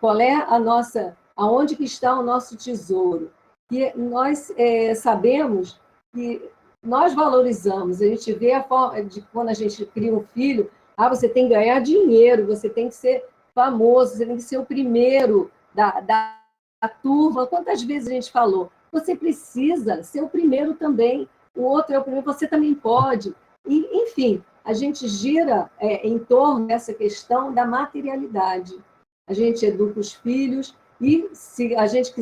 Qual é a nossa, aonde que está o nosso tesouro? E nós sabemos que nós valorizamos, a gente vê a forma de quando a gente cria um filho, você tem que ganhar dinheiro, você tem que ser famoso, você tem que ser o primeiro da turma. Quantas vezes a gente falou? Você precisa ser o primeiro também, o outro é o primeiro, você também pode. E, enfim, a gente gira em torno dessa questão da materialidade. A gente educa os filhos e, se a gente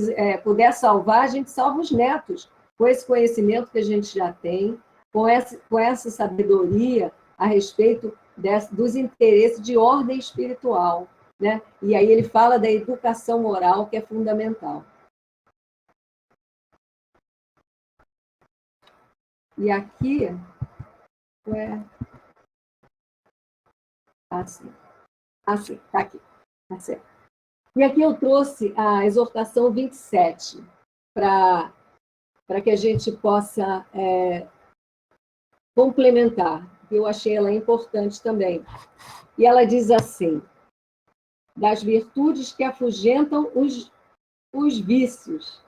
puder salvar, a gente salva os netos, com esse conhecimento que a gente já tem, com essa sabedoria a respeito dos interesses de ordem espiritual, né? E aí ele fala da educação moral, que é fundamental. E aqui assim, tá aqui, tá certo. E aqui eu trouxe a exortação 27, para que a gente possa complementar. Eu achei ela importante também. E ela diz assim: das virtudes que afugentam os vícios,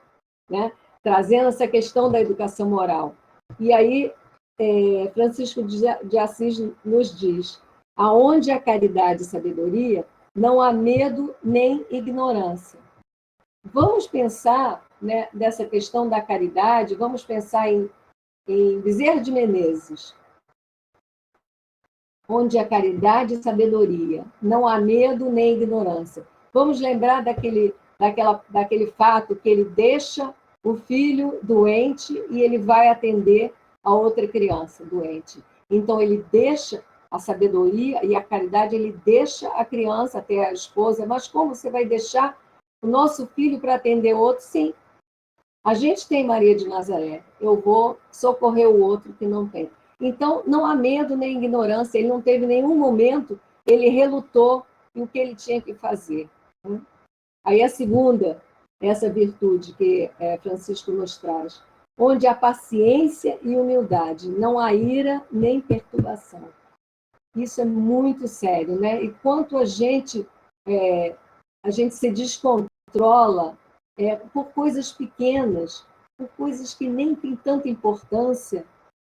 né? Trazendo essa questão da educação moral. E aí, Francisco de Assis nos diz: aonde há caridade e sabedoria, não há medo nem ignorância. Vamos pensar, né, dessa questão da caridade, vamos pensar em Bezerra de Menezes, onde há caridade e sabedoria, não há medo nem ignorância. Vamos lembrar daquele fato que ele deixa o filho doente e ele vai atender a outra criança doente. Então, ele deixa a sabedoria e a caridade, ele deixa a criança até a esposa. Mas como você vai deixar o nosso filho para atender outro? Sim, a gente tem Maria de Nazaré, eu vou socorrer o outro que não tem. Então, não há medo nem ignorância, ele não teve nenhum momento, ele relutou em o que ele tinha que fazer. Aí a segunda, essa virtude que Francisco nos traz, onde há paciência e humildade, não há ira nem perturbação. Isso é muito sério, né? E quanto a gente se descontrola por coisas pequenas, por coisas que nem têm tanta importância,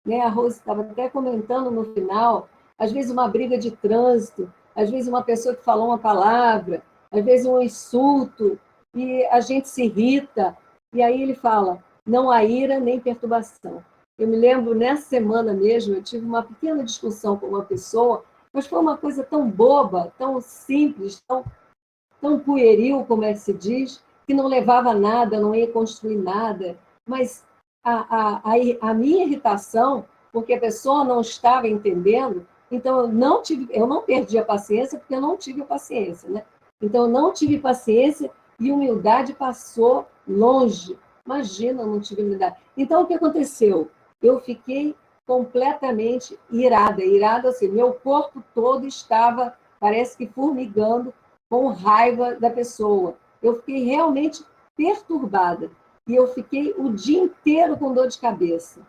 né? A Rose estava até comentando no final, às vezes uma briga de trânsito, às vezes uma pessoa que falou uma palavra, às vezes um insulto, e a gente se irrita, e aí ele fala, não há ira nem perturbação. Eu me lembro, nessa semana mesmo, eu tive uma pequena discussão com uma pessoa, mas foi uma coisa tão boba, tão simples, tão pueril, como é que se diz, que não levava a nada, não ia construir nada, mas a minha irritação, porque a pessoa não estava entendendo, então eu não perdi a paciência, porque eu não tive paciência, né? Então eu não tive paciência e humildade passou longe. Imagina, eu não tive humildade. Então o que aconteceu? Eu fiquei completamente irada assim, meu corpo todo estava, parece que formigando, com raiva da pessoa. Eu fiquei realmente perturbada. E eu fiquei o dia inteiro com dor de cabeça,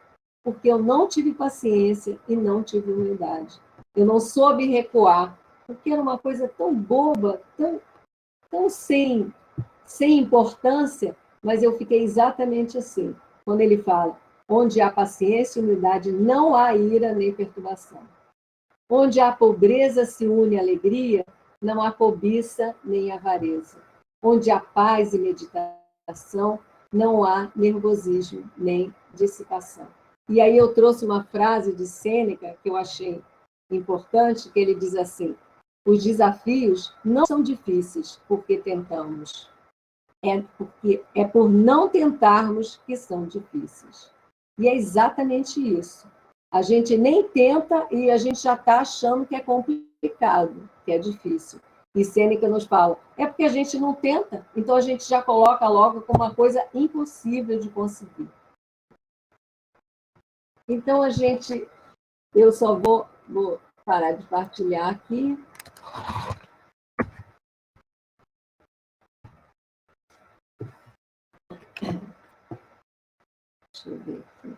porque eu não tive paciência e não tive humildade. Eu não soube recuar, porque era uma coisa tão boba, tão sem importância, mas eu fiquei exatamente assim. Quando ele fala, onde há paciência e humildade, não há ira nem perturbação. Onde há pobreza se une alegria, não há cobiça nem avareza. Onde há paz e meditação, não há nervosismo nem dissipação. E aí eu trouxe uma frase de Sêneca que eu achei importante, que ele diz assim: os desafios não são difíceis porque tentamos. é por não tentarmos que são difíceis. E é exatamente isso. A gente nem tenta e a gente já está achando que é complicado, que é difícil. E Sêneca nos fala, é porque a gente não tenta, então a gente já coloca logo como uma coisa impossível de conseguir. Então, eu só vou parar de partilhar aqui. Deixa eu ver aqui.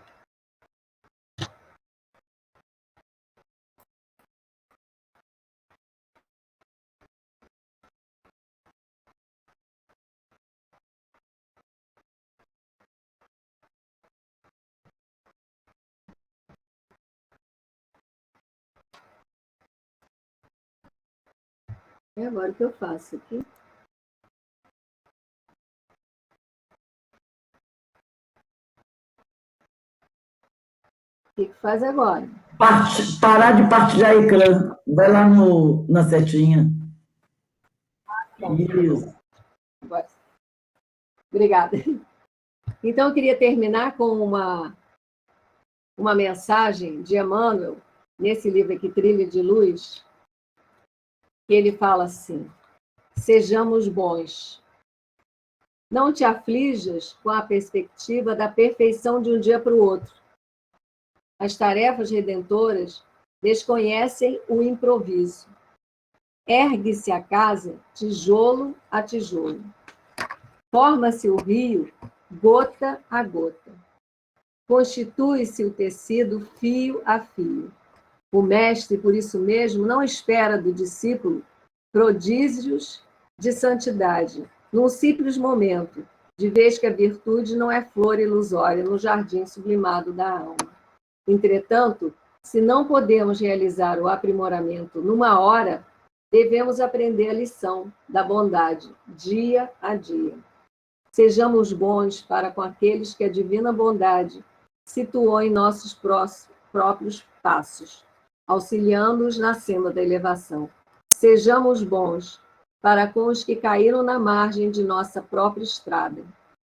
E agora o que eu faço aqui? O que faz agora? Parar de partilhar ecrã. Vai lá na setinha. Isso. Obrigada. Então, eu queria terminar com uma mensagem de Emmanuel, nesse livro aqui, Trilha de Luz, que ele fala assim: sejamos bons. Não te aflijas com a perspectiva da perfeição de um dia para o outro. As tarefas redentoras desconhecem o improviso. Ergue-se a casa tijolo a tijolo. Forma-se o rio gota a gota. Constitui-se o tecido fio a fio. O mestre, por isso mesmo, não espera do discípulo prodígios de santidade, num simples momento, de vez que a virtude não é flor ilusória no jardim sublimado da alma. Entretanto, se não podemos realizar o aprimoramento numa hora, devemos aprender a lição da bondade, dia a dia. Sejamos bons para com aqueles que a divina bondade situou em nossos próprios passos, auxiliando-os na senda da elevação. Sejamos bons para com os que caíram na margem de nossa própria estrada,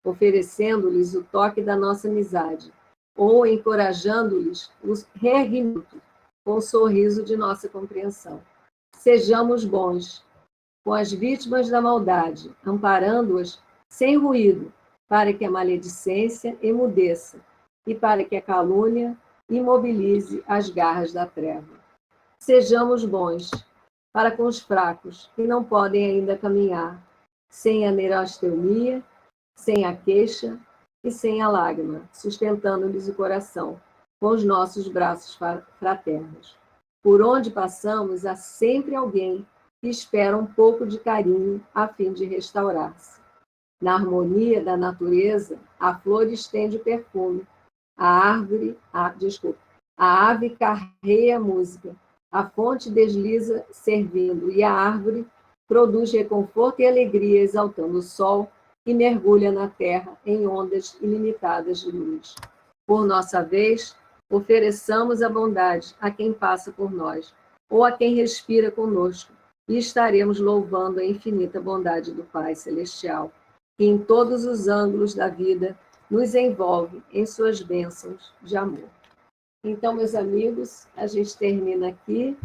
oferecendo-lhes o toque da nossa amizade, ou encorajando-lhes o reerguimento com o sorriso de nossa compreensão. Sejamos bons com as vítimas da maldade, amparando-as sem ruído, para que a maledicência emudeça e para que a calúnia imobilize as garras da treva. Sejamos bons para com os fracos que não podem ainda caminhar, sem a neurasthenia, sem a queixa e sem a lágrima, sustentando-lhes o coração com os nossos braços fraternos. Por onde passamos, há sempre alguém que espera um pouco de carinho a fim de restaurar-se. Na harmonia da natureza, a flor estende o perfume, a ave carreia a música, a fonte desliza servindo, e a árvore produz reconforto e alegria, exaltando o sol e mergulha na terra em ondas ilimitadas de luz. Por nossa vez, ofereçamos a bondade a quem passa por nós, ou a quem respira conosco, e estaremos louvando a infinita bondade do Pai Celestial, que em todos os ângulos da vida nos envolve em suas bênçãos de amor. Então, meus amigos, a gente termina aqui,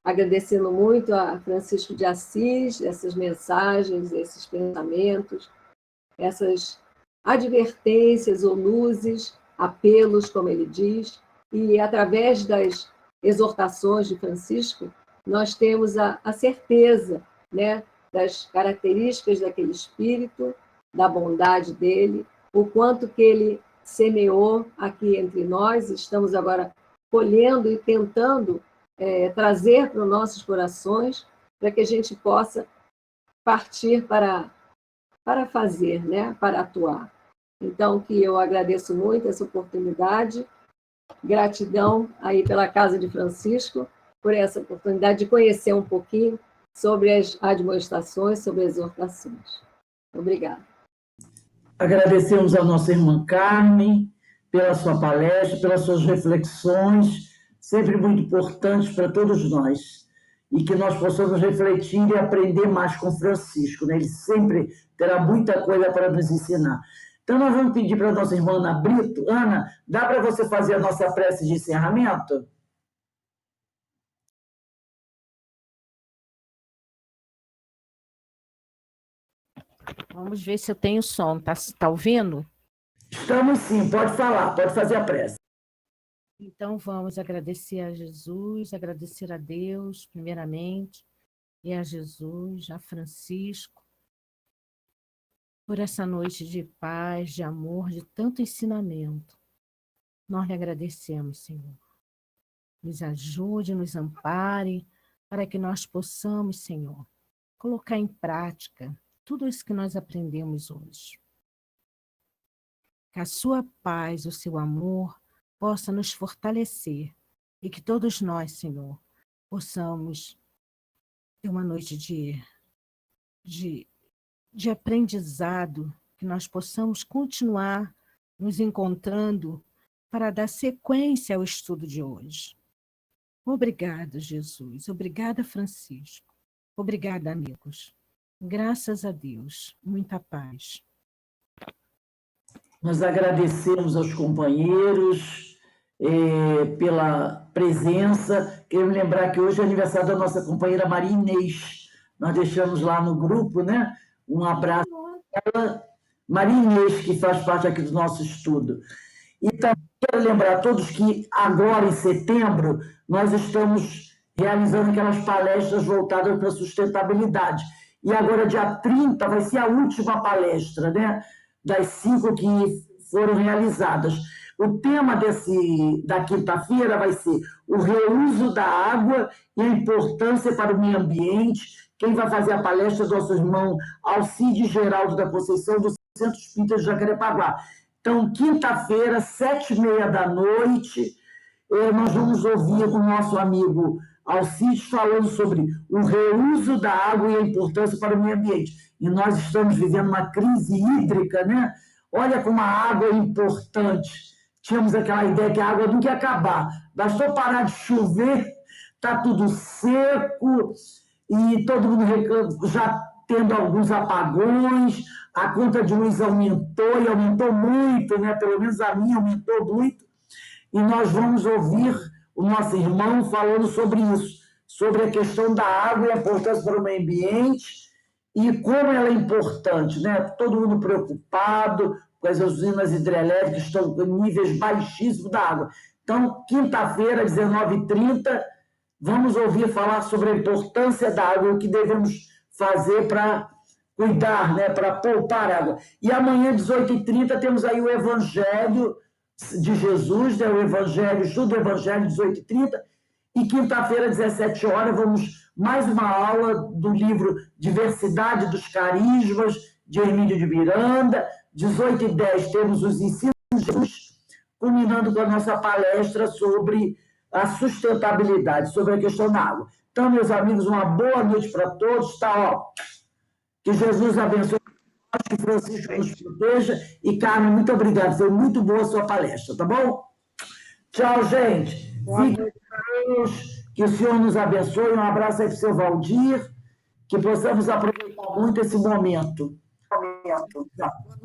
agradecendo muito a Francisco de Assis, essas mensagens, esses pensamentos, essas advertências ou luzes, apelos, como ele diz, e através das exortações de Francisco, nós temos a certeza, né, das características daquele espírito, da bondade dele, o quanto que ele semeou aqui entre nós, estamos agora colhendo e tentando trazer para os nossos corações, para que a gente possa partir para fazer, né? Para atuar. Então, que eu agradeço muito essa oportunidade, gratidão aí pela Casa de Francisco, por essa oportunidade de conhecer um pouquinho sobre as admoestações, sobre as exortações. Obrigada. Agradecemos a nossa irmã Carmen pela sua palestra, pelas suas reflexões, sempre muito importantes para todos nós. e que nós possamos refletir e aprender mais com Francisco, né? Ele sempre terá muita coisa para nos ensinar. Então, nós vamos pedir para a nossa irmã Ana Brito. Ana, dá para você fazer a nossa prece de encerramento? Vamos ver se eu tenho som. Tá ouvindo? Estamos sim, pode falar, pode fazer a prece. Então, vamos agradecer a Jesus, agradecer a Deus, primeiramente, e a Jesus, a Francisco, por essa noite de paz, de amor, de tanto ensinamento. Nós lhe agradecemos, Senhor. Nos ajude, nos ampare, para que nós possamos, Senhor, colocar em prática tudo isso que nós aprendemos hoje. Que a sua paz, o seu amor, possa nos fortalecer e que todos nós, Senhor, possamos ter uma noite de aprendizado, que nós possamos continuar nos encontrando para dar sequência ao estudo de hoje. Obrigada, Jesus. Obrigada, Francisco. Obrigada, amigos. Graças a Deus. Muita paz. Nós agradecemos aos companheiros pela presença. Queremos lembrar que hoje é aniversário da nossa companheira Maria Inês. Nós deixamos lá no grupo, né? Um abraço para ela. Maria Inês, que faz parte aqui do nosso estudo. E também quero lembrar a todos que agora, em setembro, nós estamos realizando aquelas palestras voltadas para a sustentabilidade. E agora, dia 30, vai ser a última palestra, né? Das 5 que foram realizadas. O tema da quinta-feira vai ser o reuso da água e a importância para o meio ambiente. Quem vai fazer a palestra é nosso irmão Alcide Geraldo da Conceição, do Centro Espírita de Jacarepaguá. Então, quinta-feira, 19h30, nós vamos ouvir o nosso amigo Alcide falando sobre o reuso da água e a importância para o meio ambiente. E nós estamos vivendo uma crise hídrica, né? Olha como a água é importante. Tínhamos aquela ideia que a água nunca ia acabar. Bastou parar de chover, está tudo seco, e todo mundo já tendo alguns apagões, a conta de luz aumentou, e aumentou muito, né? Pelo menos a minha aumentou muito. E nós vamos ouvir o nosso irmão falando sobre isso, sobre a questão da água e a importância para o meio ambiente, e como ela é importante, né? Todo mundo preocupado com as usinas hidrelétricas que estão em níveis baixíssimos da água. Então, quinta-feira, 19h30, vamos ouvir falar sobre a importância da água, o que devemos fazer para cuidar, né? Para poupar água. E amanhã, 18h30, temos aí o Evangelho de Jesus, né? O Evangelho, estudo do Evangelho, 18h30, e quinta-feira, 17h, vamos mais uma aula do livro Diversidade dos Carismas, de Hermínio de Miranda. 18h10 temos os ensinos de Jesus, culminando com a nossa palestra sobre a sustentabilidade, sobre a questão da água. Então, meus amigos, uma boa noite para todos. Tá, ó. Que Jesus abençoe, que Francisco nos proteja. E, Carmen, muito obrigado. Foi muito boa a sua palestra, tá bom? Tchau, gente. Fiquem com Deus. Que o Senhor nos abençoe. Um abraço aí para o seu Valdir. Que possamos aproveitar muito esse momento. Tchau.